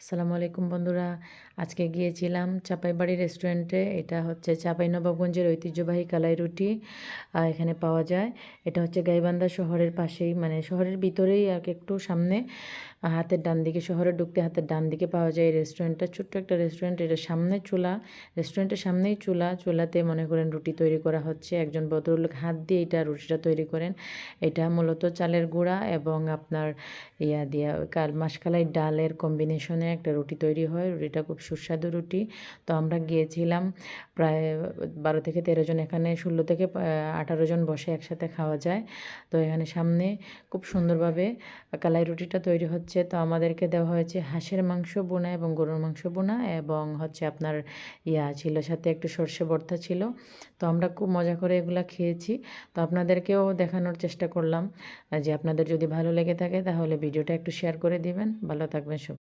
আসসালামু আলাইকুম বন্ধুরা। আজকে গিয়েছিলাম চাপাইবাড়ি রেস্টুরেন্টে। এটা হচ্ছে চাঁপাইনবাবগঞ্জের ঐতিহ্যবাহী কালাই রুটি এখানে পাওয়া যায়। এটা হচ্ছে গাইবান্ধা শহরের পাশেই, মানে শহরের ভিতরেই আর কি, একটু সামনে হাতের ডান দিকে, শহরে ঢুকতে হাতের ডান দিকে পাওয়া যায় এই রেস্টুরেন্টটা। ছোট্ট একটা রেস্টুরেন্ট, এটার সামনে চুলা, রেস্টুরেন্টের সামনেই চুলা, চুলাতে মনে করেন রুটি তৈরি করা হচ্ছে। একজন ভদ্রলোক হাত দিয়ে এটা রুটিটা তৈরি করেন। এটা মূলত চালের গুঁড়া এবং আপনার ইয়া দিয়া মাসকালাই ডালের কম্বিনেশনে একটা রুটি তৈরি হয়। রুটিটা খুব সুস্বাদু রুটি। তো আমরা গিয়েছিলাম প্রায় 12 থেকে 13 জন, এখানে 16 থেকে 18 জন বসে একসাথে খাওয়া যায়। তো এখানে সামনে খুব সুন্দরভাবে কালাই রুটিটা তৈরি হচ্ছে। তো আমাদেরকে দেওয়া হয়েছে হাঁসের মাংস বোনা এবং গরুর মাংস বোনা, এবং হচ্ছে আপনার ছিল সাথে একটু সর্ষে ভর্তা ছিল। তো আমরা খুব মজা করে এগুলা খেয়েছি। তো আপনাদেরকেও দেখানোর চেষ্টা করলাম যে আপনাদের যদি ভালো লেগে থাকে তাহলে ভিডিওটা একটু শেয়ার করে দিবেন। ভালো থাকবেন সব।